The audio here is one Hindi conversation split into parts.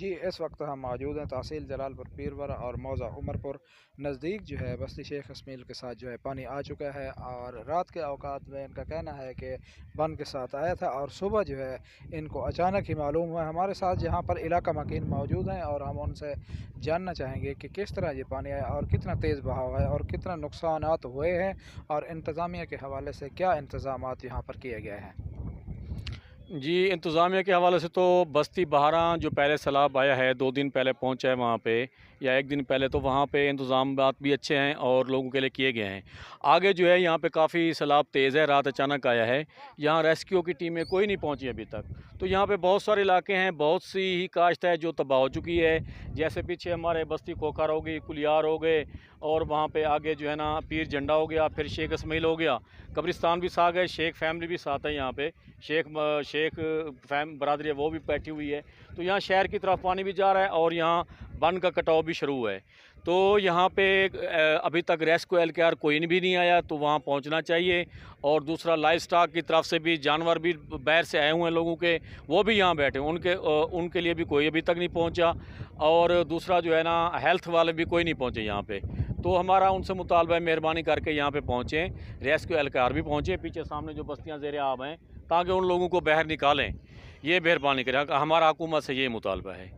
जी, इस वक्त हम मौजूद हैं तहसील जलालपुर पीरवरा और मौज़ा उमरपुर नज़दीक जो है बस्ती शेख इसमाइल के साथ जो है पानी आ चुका है। और रात के औकात में इनका कहना है कि बन के साथ आया था और सुबह जो है इनको अचानक ही मालूम हुआ। हमारे साथ यहाँ पर इलाका मकीन मौजूद हैं और हम उनसे जानना चाहेंगे कि किस तरह ये पानी आया और कितना तेज़ बहाव है और कितना नुकसानात हुए हैं और इंतज़ामिया के हवाले से क्या इंतज़ामात यहाँ पर किए गए हैं। जी, इंतज़ामिया के हवाले से तो बस्ती बहारा जो पहले सैलाब आया है 2 दिन पहले पहुंचा है वहाँ पे, या 1 दिन पहले, तो वहाँ पे इंतज़ामात भी अच्छे हैं और लोगों के लिए किए गए हैं। आगे जो है यहाँ पे काफ़ी सैलाब तेज़ है, रात अचानक आया है। यहाँ रेस्क्यू की टीमें कोई नहीं पहुँची अभी तक। तो यहाँ पे बहुत सारे इलाके हैं, बहुत सी ही काश्त है जो तबाह हो चुकी है। जैसे पीछे हमारे बस्ती खोखर हो गई, कुलियार हो गए, और वहाँ पे आगे जो है ना पीर झंडा हो गया, फिर शेख इसमाइल हो गया, कब्रिस्तान भी साथ है, शेख फैमिली भी साथ है। यहाँ पे शेख बरादरी है वो भी बैठी हुई है। तो यहाँ शहर की तरफ पानी भी जा रहा है और यहाँ बन का कटाव भी शुरू है। तो यहाँ पे अभी तक रेस्क्यू एहलकार कोई भी नहीं आया, तो वहाँ पहुँचना चाहिए। और दूसरा लाइव स्टॉक की तरफ से भी जानवर भी बाहर से आए हुए हैं लोगों के, वो भी यहाँ बैठे, उनके लिए भी कोई अभी तक नहीं पहुँचा। और दूसरा जो है ना हेल्थ वाले भी कोई नहीं पहुँचे यहाँ पे। तो हमारा उनसे मुतालबा है मेहरबानी करके यहाँ पे पहुँचें, रेस्क्यू एहलकार भी पहुँचे पीछे सामने जो बस्तियाँ ज़ेरे आब हैं, ताकि उन लोगों को बाहर निकालें। ये मेहरबानी करें, हमारा हुकूमत से ये मुतालबा है।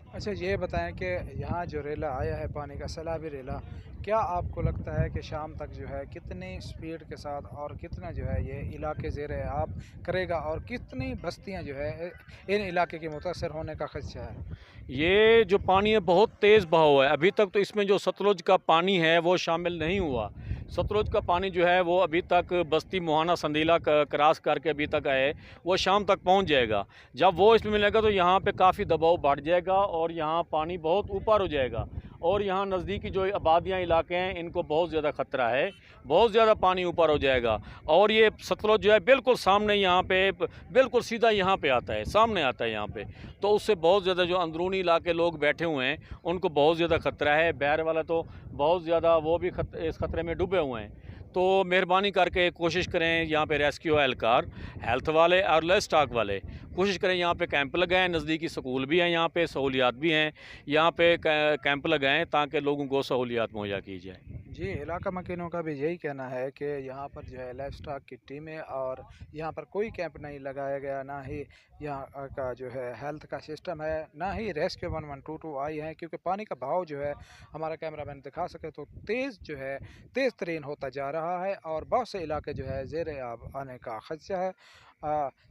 अच्छा, ये बताएं कि यहाँ जो रेला आया है पानी का सैलाबी रेला, क्या आपको लगता है कि शाम तक जो है कितनी स्पीड के साथ और कितना जो है ये इलाके ज़ेरे आब करेगा और कितनी बस्तियाँ जो है इन इलाके के मुतासर होने का खदशा है। ये जो पानी है बहुत तेज़ बहाव है। अभी तक तो इसमें जो सतलुज का पानी है वो शामिल नहीं हुआ। सतलुज का पानी जो है वो अभी तक बस्ती मोहाना संदीला क्रॉस करके अभी तक आए, वो शाम तक पहुंच जाएगा। जब वो इसमें मिलेगा तो यहाँ पे काफ़ी दबाव बढ़ जाएगा और यहाँ पानी बहुत ऊपर हो जाएगा। और यहाँ नज़दीकी जो आबादियाँ इलाके हैं इनको बहुत ज़्यादा ख़तरा है, बहुत ज़्यादा पानी ऊपर हो जाएगा। और ये सतलुज जो है बिल्कुल सामने यहाँ पे, बिल्कुल सीधा यहाँ पे आता है, सामने आता है यहाँ पे। तो उससे बहुत ज़्यादा जो अंदरूनी इलाके लोग बैठे हुए हैं उनको बहुत ज़्यादा ख़तरा है। बहर वाला तो बहुत ज़्यादा वो भी इस ख़तरे में डूबे हुए हैं। तो मेहरबानी करके कोशिश करें, यहाँ पे रेस्क्यू एहलकार, हेल्थ वाले और लाइव स्टॉक वाले कोशिश करें यहाँ पे कैंप लगाएं। नज़दीकी स्कूल भी हैं, यहाँ पे सहूलियात भी हैं, यहाँ पे कैंप लगाएं ताकि लोगों को सहूलियात मुहैया की जाए। जी, इलाका मकीनों का भी यही कहना है कि यहाँ पर जो है लाइव स्टॉक की टीमें और यहाँ पर कोई कैंप नहीं लगाया गया, ना ही यहाँ का जो है हेल्थ का सिस्टम है, ना ही रेस्क्यू 1122 आई है। क्योंकि पानी का बहाव जो है हमारा कैमरामैन दिखा सके तो तेज़ जो है तेज़ तरीन होता जा रहा है और बहुत से इलाके जो है ज़ेरे आब आने का खदशा है।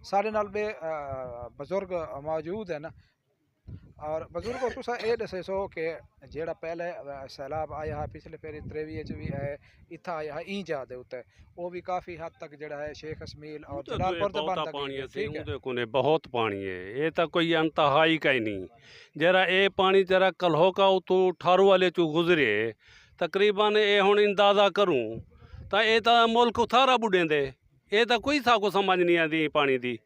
साढ़े नाल में बुजुर्ग मौजूद है ना, और बजुर्गों तुसा ये दसे सो कि जेड़ा पहले सैलाब आया है पिछले फेरी 23 भी है इतना आया है ई जा दे उत्ते वो भी काफ़ी हद तक जेड़ा है शेख इसमाइल और जलालपुर ते बंद पानी है, ठीक है। उदे कोने बहुत पानी है, ये तो कोई अंतहाई का ही नहीं। जरा ये पानी जरा कल्हो का तो ठारू वाले चू गुजरे तकरीबन ये हुण अंदाजा करूँ तो ये तो मुल्क थारा बुढ़ेंदे, ये तो कोई साको समझ नहीं आती पानी दी।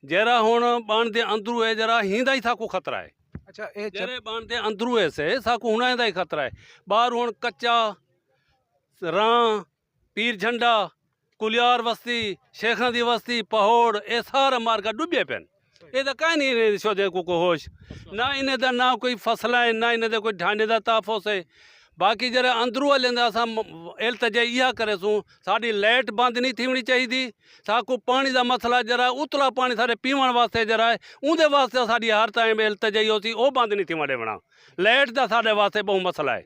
जरा हुण बाण दे अंदरू है, जरा हिंदा ही साको खतरा है। अच्छा, ये जरे बाण दे अंदरू है से साको हुणा दा ही खतरा है। बाहर हुण कच्चा रां, पीर झंडा, कुलियार बस्ती, शेखां दी बस्ती, पहोड़, ये सारा मार्गा डुबे पेन। ये तो कहीं नहीं सोचे को होश ना इन्हें दा, ना कोई फसल है, ना इन्हें कोई ढांडे का ताफुस है। बाकी जरा अंदरू वाले असां इल्तजा इहा करे सूँ, साड़ी लाइट बंद नहीं थी होनी चाहिए, साकू पानी का मसला जरा उतला पानी सारे पीवन वास्ते जरा है उनके वास्ते साड़ी हर टाइम इल्तजाई होती वो बंद नहीं थी वड़े बना। लाइट का साढ़े वास्ते बहुत मसला है,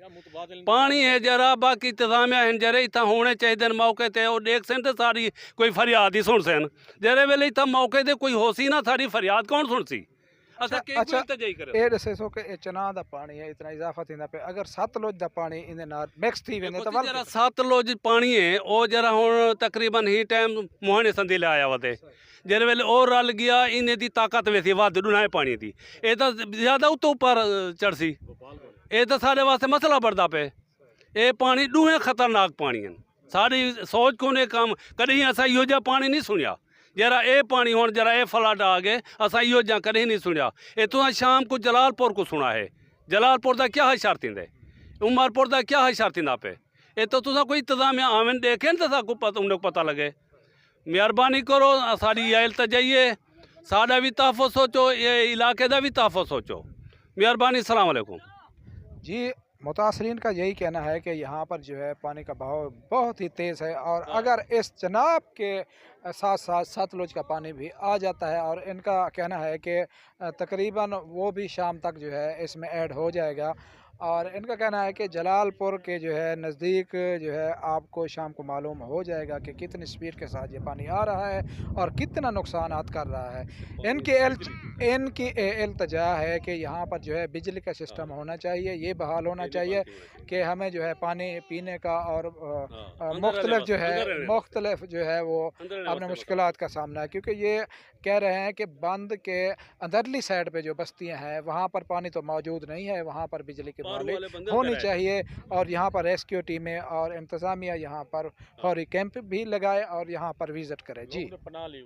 पानी है जरा बाकी इंतजामिया हैं जरे इतना होने चाहिए मौके ते वो देख सन तो साड़ी कोई फरियाद ही सुन सन। जरे वेले इतना मौके ते कोई होसी ना साड़ी फरियाद कौन सुन सी। अच्छा, ये दसे सो कि चनाह दा पानी है इतना इजाफा थींदा पे, अगर सतलुज दा पानी इनदे नाल मिक्स थी वेंदे तो जरा सतलुज पानी है वो जरा हुण तकरीबन ही टाइम मोहने संदीले आया वते जिस वेले और रल गया इन्हें दी ताकत वैसी वध डूना पानी दी, ये तो ज़्यादा उतो ऊपर चढ़सी, ये तो साढ़े वास्ते मसला बढ़ता पे। ये पानी डूहे खतरनाक पानी हैं, साड़ी सोच को ने काम कहीं असा इहो जिहा पानी नहीं सुनिया। जरा ये पानी हुण जरा ये फ्लड आ गए असा इहो जिहा कहीं नहीं सुनिया। इतों शाम को जलालपुर को सुना है, जलालपुर का क्या हशर थींदे, उमरपुर का क्या हशर थींदा पे। ये तो तुसा कोई इंतजामिया आवन देखें तो साकू पता उन्हें पता लगे। मेहरबानी करो साड़ी इल्तजाई है, साड़ा भी तहफ़्फ़ुज़ सोचो, ये इलाके का भी तहफ़्फ़ुज़ सोचो। मेहरबानी, सलाम अलैकुम। जी, मुतासरीन का यही कहना है कि यहाँ पर जो है पानी का बहाव बहुत ही तेज़ है और अगर इस चनाब के साथ साथ सतलुज का पानी भी आ जाता है और इनका कहना है कि तकरीबन वो भी शाम तक जो है इसमें ऐड हो जाएगा। और इनका कहना है कि जलालपुर के जो है नज़दीक जो है आपको शाम को मालूम हो जाएगा कि कितनी स्पीड के साथ ये पानी आ रहा है और कितना नुकसानात कर रहा है। इनकी इल्तिजा है कि यहाँ पर जो है बिजली का सिस्टम होना चाहिए, ये बहाल होना चाहिए कि हमें जो है पानी पीने का और मुख्तलिफ जो है वो अपने मुश्किलात का सामना है, क्योंकि ये कह रहे हैं कि बंद के अंदरली साइड पे जो बस्तियां हैं वहाँ पर पानी तो मौजूद नहीं है, वहाँ पर बिजली की बहाली होनी चाहिए और यहाँ पर रेस्क्यू टीमें और इंतज़ामिया यहाँ पर फौरी कैंप भी लगाए और यहाँ पर विज़िट करे। जी।